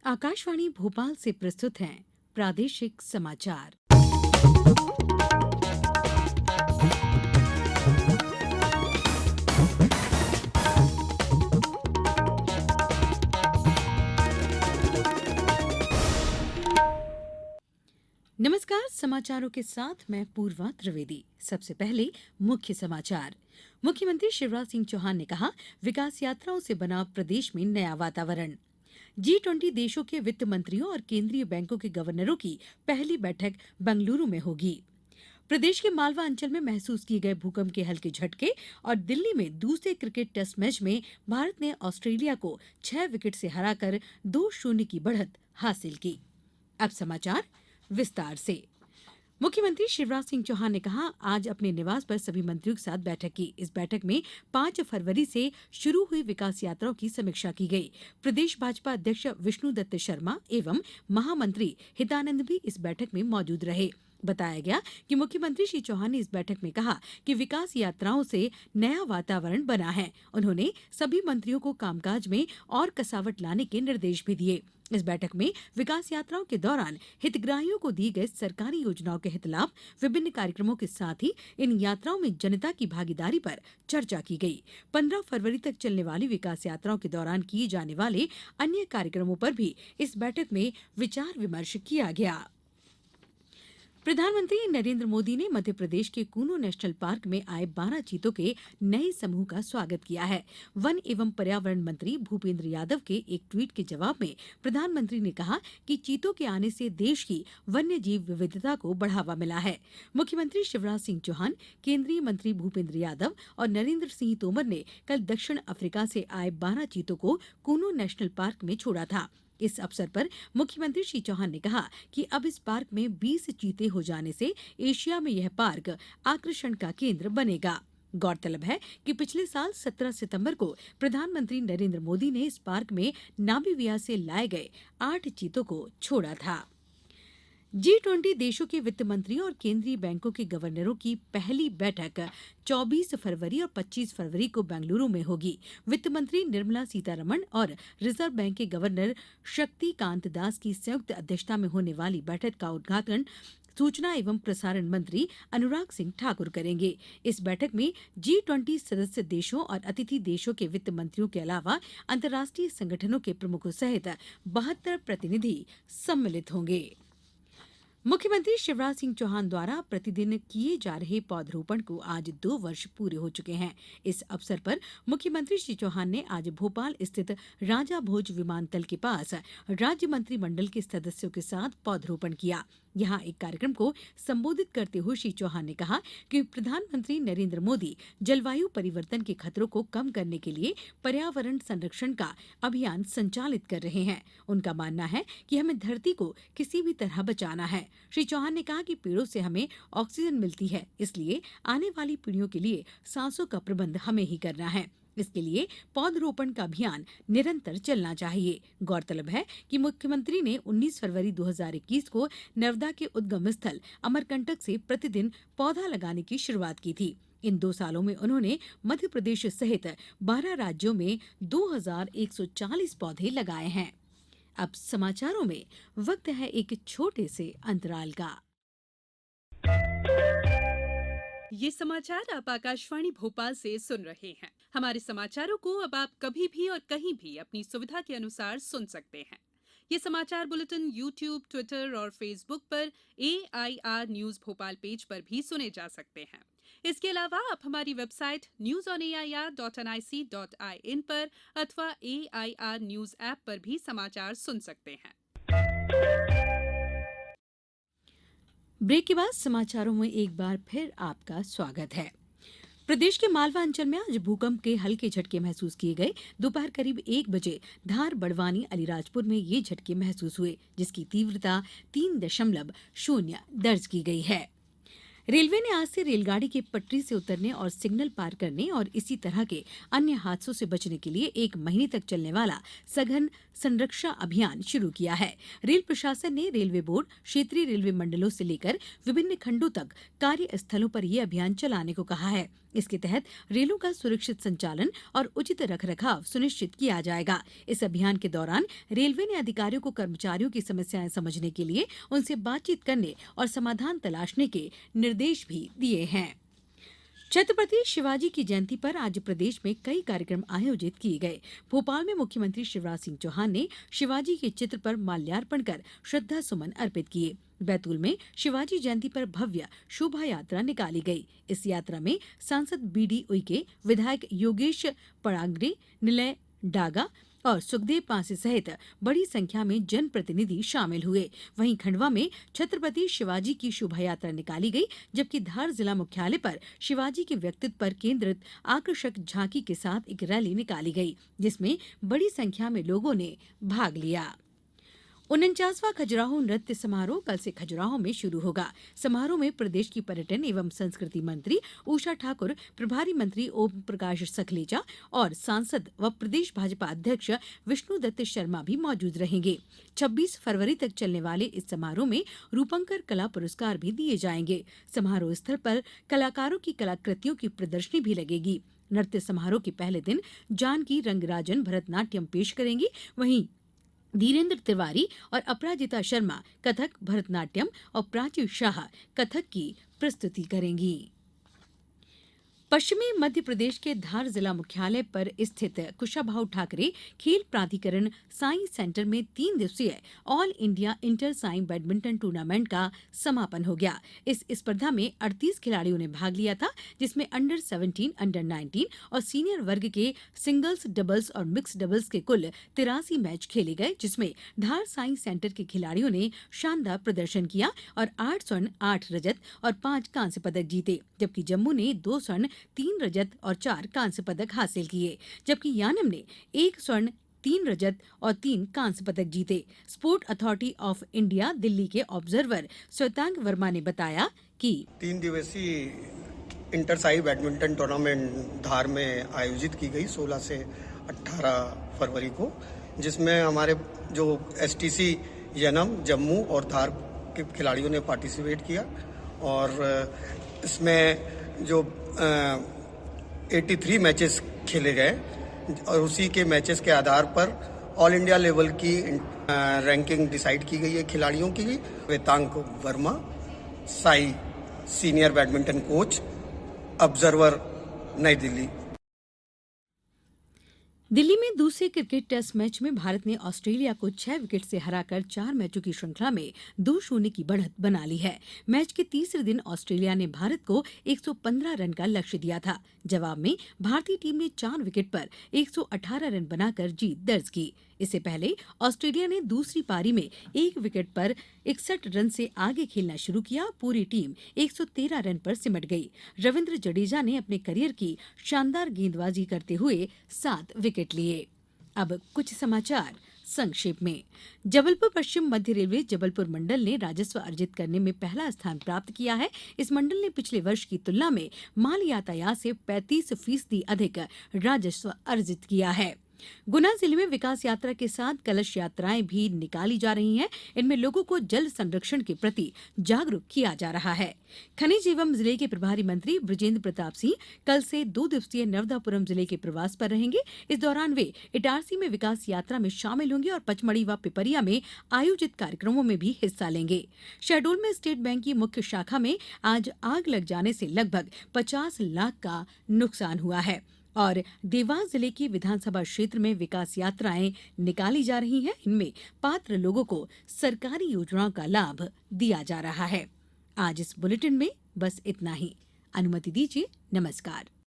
आकाशवाणी भोपाल से प्रस्तुत हैं प्रादेशिक समाचार। नमस्कार, समाचारों के साथ मैं पूर्वा त्रिवेदी। सबसे पहले मुख्य समाचार। मुख्यमंत्री शिवराज सिंह चौहान ने कहा, विकास यात्राओं से बना प्रदेश में नया वातावरण। G20 देशों के वित्त मंत्रियों और केंद्रीय बैंकों के गवर्नरों की पहली बैठक बेंगलुरु में होगी। प्रदेश के मालवा अंचल में महसूस किए गए भूकंप के हल्के झटके और दिल्ली में दूसरे क्रिकेट टेस्ट मैच में भारत ने ऑस्ट्रेलिया को 6 विकेट से हराकर 2-0 की बढ़त हासिल की। अब समाचार विस्तार से। मुख्यमंत्री शिवराज सिंह चौहान ने कहा, आज अपने निवास पर सभी मंत्रियों के साथ बैठक की। इस बैठक में 5 फरवरी से शुरू हुई विकास यात्राओं की समीक्षा की गई। प्रदेश भाजपा अध्यक्ष विष्णुदत्त शर्मा एवं महामंत्री हितानंद भी इस बैठक में मौजूद रहे। बताया गया कि मुख्यमंत्री श्री चौहान ने इस बैठक में कहा कि विकास यात्राओं से नया वातावरण बना है। उन्होंने सभी मंत्रियों को कामकाज में और कसावट लाने के निर्देश भी दिए। इस बैठक में विकास यात्राओं के दौरान हितग्राहियों को दी गई सरकारी योजनाओं के हितलाभ, विभिन्न कार्यक्रमों के साथ ही इन यात्राओं में जनता की भागीदारी पर चर्चा की गई। 15 फरवरी तक चलने वाली विकास यात्राओं के दौरान किए जाने वाले अन्य कार्यक्रमों पर भी इस बैठक में विचार विमर्श किया गया। प्रधानमंत्री नरेंद्र मोदी ने मध्य प्रदेश के कूनो नेशनल पार्क में आए 12 चीतों के नए समूह का स्वागत किया है। वन एवं पर्यावरण मंत्री भूपेंद्र यादव के एक ट्वीट के जवाब में प्रधानमंत्री ने कहा कि चीतों के आने से देश की वन्य जीव विविधता को बढ़ावा मिला है। मुख्यमंत्री शिवराज सिंह चौहान, केंद्रीय मंत्री भूपेंद्र यादव और नरेंद्र सिंह तोमर ने कल दक्षिण अफ्रीका से आए 12 चीतों को कूनो नेशनल पार्क में छोड़ा था। इस अवसर पर मुख्यमंत्री श्री चौहान ने कहा कि अब इस पार्क में 20 चीते हो जाने से एशिया में यह पार्क आकर्षण का केंद्र बनेगा। गौरतलब है कि पिछले साल 17 सितंबर को प्रधानमंत्री नरेंद्र मोदी ने इस पार्क में नामीबिया से लाए गए 8 चीतों को छोड़ा था। G20 देशों के वित्त मंत्रियों और केंद्रीय बैंकों के गवर्नरों की पहली बैठक 24 फरवरी और 25 फरवरी को बेंगलुरु में होगी। वित्त मंत्री निर्मला सीतारमण और रिजर्व बैंक के गवर्नर शक्तिकांत दास की संयुक्त अध्यक्षता में होने वाली बैठक का उद्घाटन सूचना एवं प्रसारण मंत्री अनुराग सिंह ठाकुर करेंगे। इस बैठक में G20 सदस्य देशों और अतिथि देशों के वित्त मंत्रियों के अलावा अंतर्राष्ट्रीय संगठनों के प्रमुखों सहित 72 प्रतिनिधि सम्मिलित होंगे। मुख्यमंत्री शिवराज सिंह चौहान द्वारा प्रतिदिन किए जा रहे पौधरोपण को आज 2 वर्ष पूरे हो चुके हैं। इस अवसर पर मुख्यमंत्री श्री चौहान ने आज भोपाल स्थित राजा भोज विमानतल के पास राज्य मंत्रिमंडल के सदस्यों के साथ पौधरोपण किया। यहां एक कार्यक्रम को संबोधित करते हुए श्री चौहान ने कहा कि प्रधानमंत्री नरेंद्र मोदी जलवायु परिवर्तन के खतरों को कम करने के लिए पर्यावरण संरक्षण का अभियान संचालित कर रहे हैं। उनका मानना है कि हमें धरती को किसी भी तरह बचाना है। श्री चौहान ने कहा कि पेड़ों से हमें ऑक्सीजन मिलती है, इसलिए आने वाली पीढ़ियों के लिए सांसों का प्रबंध हमें ही करना है। इसके लिए पौधरोपण का अभियान निरंतर चलना चाहिए। गौरतलब है कि मुख्यमंत्री ने 19 फरवरी 2021 को नर्मदा के उद्गम स्थल अमरकंटक से प्रतिदिन पौधा लगाने की शुरुआत की थी। इन 2 सालों में उन्होंने मध्य प्रदेश सहित 12 राज्यों में 2140 पौधे लगाए हैं। अब समाचारों में वक्त है एक छोटे से अंतराल का। ये समाचार आप आकाशवाणी भोपाल से सुन रहे हैं। हमारे समाचारों को अब आप कभी भी और कहीं भी अपनी सुविधा के अनुसार सुन सकते हैं। ये समाचार बुलेटिन YouTube, ट्विटर और फेसबुक पर AIR न्यूज भोपाल पेज पर भी सुने जा सकते हैं। इसके अलावा आप हमारी वेबसाइट newsonair.nic.in पर अथवा AIR न्यूज ऐप पर भी समाचार सुन सकते हैं। ब्रेक के बाद समाचारों में एक बार फिर आपका स्वागत है। प्रदेश के मालवा अंचल में आज भूकंप के हल्के झटके महसूस किए गए। दोपहर करीब 1 बजे धार, बड़वानी, अलीराजपुर में ये झटके महसूस हुए, जिसकी तीव्रता 3.0 दर्ज की गई है। रेलवे ने आज से रेलगाड़ी के पटरी से उतरने और सिग्नल पार करने और इसी तरह के अन्य हादसों से बचने के लिए 1 महीने तक चलने वाला सघन संरक्षा अभियान शुरू किया है। रेल प्रशासन ने रेलवे बोर्ड, क्षेत्रीय रेलवे मंडलों से लेकर विभिन्न खंडों तक कार्यस्थलों पर यह अभियान चलाने को कहा है। इसके तहत रेलों का सुरक्षित संचालन और उचित रखरखाव सुनिश्चित किया जाएगा। इस अभियान के दौरान रेलवे ने अधिकारियों को कर्मचारियों की समस्याएं समझने के लिए उनसे बातचीत करने और समाधान तलाशने के निर्देश भी दिए हैं। छत्रपति शिवाजी की जयंती पर आज प्रदेश में कई कार्यक्रम आयोजित किए गए। भोपाल में मुख्यमंत्री शिवराज सिंह चौहान ने शिवाजी के चित्र पर माल्यार्पण कर श्रद्धा सुमन अर्पित किए। बैतूल में शिवाजी जयंती पर भव्य शोभा यात्रा निकाली गई। इस यात्रा में सांसद बीडी उइके, विधायक योगेश पड़ांगरे, निलय डागा और सुखदेव पांसे सहित बड़ी संख्या में जनप्रतिनिधि शामिल हुए। वहीं खंडवा में छत्रपति शिवाजी की शोभायात्रा निकाली गई, जबकि धार जिला मुख्यालय पर शिवाजी के व्यक्तित्व पर केंद्रित आकर्षक झांकी के साथ एक रैली निकाली गई, जिसमें बड़ी संख्या में लोगों ने भाग लिया। 49वां खजुराहो नृत्य समारोह कल से खजुराहो में शुरू होगा। समारोह में प्रदेश की पर्यटन एवं संस्कृति मंत्री उषा ठाकुर, प्रभारी मंत्री ओम प्रकाश सखलेचा और सांसद व प्रदेश भाजपा अध्यक्ष विष्णुदत्त शर्मा भी मौजूद रहेंगे। 26 फरवरी तक चलने वाले इस समारोह में रूपंकर कला पुरस्कार भी दिए जाएंगे। समारोह स्थल पर कलाकारों की कलाकृतियों की प्रदर्शनी भी लगेगी। नृत्य समारोह के पहले दिन जानकी रंगराजन भरतनाट्यम पेश करेंगी। वहीं धीरेन्द्र तिवारी और अपराजिता शर्मा कथक, भरतनाट्यम और प्राची शाह कथक की प्रस्तुति करेंगी। पश्चिमी मध्य प्रदेश के धार जिला मुख्यालय पर स्थित कुशाभाऊ ठाकरे खेल प्राधिकरण साई सेंटर में 3 दिवसीय all India inter Sai badminton tournament का समापन हो गया। इस स्पर्धा में 38 खिलाड़ियों ने भाग लिया था, जिसमें अंडर 17, अंडर 19 और सीनियर वर्ग के सिंगल्स, डबल्स और मिक्स डबल्स के कुल 83 मैच खेले गए, जिसमें धार साई सेंटर के खिलाड़ियों ने शानदार प्रदर्शन किया और 8 स्वर्ण, 8 रजत और 5 कांस्य पदक जीते, जबकि जम्मू ने 2 स्वर्ण, 3 रजत और 4 कांस्य पदक हासिल किए, जबकि यानम ने 1 स्वर्ण, 3 रजत और 3 कांस्य पदक जीते। Sport authority of India Delhi के ऑब्जर्वर श्वेतांग वर्मा ने बताया कि 3 दिवसीय इंटर साई बैडमिंटन टूर्नामेंट धार में आयोजित की गई 16 से 18 फरवरी को, जिसमें हमारे जो एसटीसी यानम, जम्मू और धार के खिलाड़ियों ने पार्टिसिपेट किया और इसमें जो 83 मैचेस खेले गए और उसी के मैचेस के आधार पर ऑल इंडिया लेवल की रैंकिंग डिसाइड की गई है खिलाड़ियों की। Vetank Verma, SAI senior badminton coach, observer, New Delhi. Delhi में दूसरे क्रिकेट टेस्ट मैच में भारत ने ऑस्ट्रेलिया को 6 विकेट से हराकर 4 मैचों की श्रृंखला में 2-0 की बढ़त बना ली है। मैच के तीसरे दिन ऑस्ट्रेलिया ने भारत को 115 रन का लक्ष्य दिया था। जवाब में भारतीय टीम ने 4 विकेट पर 118 रन बनाकर जीत दर्ज की। इससे पहले ऑस्ट्रेलिया ने दूसरी पारी में 1 विकेट पर 61 रन से आगे खेलना शुरू किया। पूरी टीम 113 रन पर सिमट गई। रविंद्र जडेजा ने अपने करियर की शानदार गेंदबाजी करते हुए 7 विकेट लिए। अब कुछ समाचार संक्षेप में। जबलपुर पश्चिम मध्य रेलवे जबलपुर मंडल ने राजस्व अर्जित करने में पहला स्थान प्राप्त किया है। इस मंडल ने पिछले वर्ष की तुलना में माल यातायात से 35% अधिक राजस्व अर्जित किया है। गुना जिले में विकास यात्रा के साथ कलश यात्राएं भी निकाली जा रही हैं। इनमें लोगों को जल संरक्षण के प्रति जागरूक किया जा रहा है। खनिज एवं जिले के प्रभारी मंत्री बृजेंद्र प्रताप सिंह कल से 2 दिवसीय नर्मदापुरम जिले के प्रवास पर रहेंगे। इस दौरान वे इटारसी में विकास यात्रा में शामिल होंगे और पचमढ़ी व पिपरिया में आयोजित कार्यक्रमों में भी हिस्सा लेंगे। शहडोल में स्टेट बैंक की मुख्य शाखा में आज आग लग जाने से लगभग 50 लाख का नुकसान हुआ है। और देवास जिले की विधानसभा क्षेत्र में विकास यात्राएं निकाली जा रही हैं। इनमें पात्र लोगों को सरकारी योजनाओं का लाभ दिया जा रहा है। आज इस बुलेटिन में बस इतना ही। अनुमति दीजिए। नमस्कार।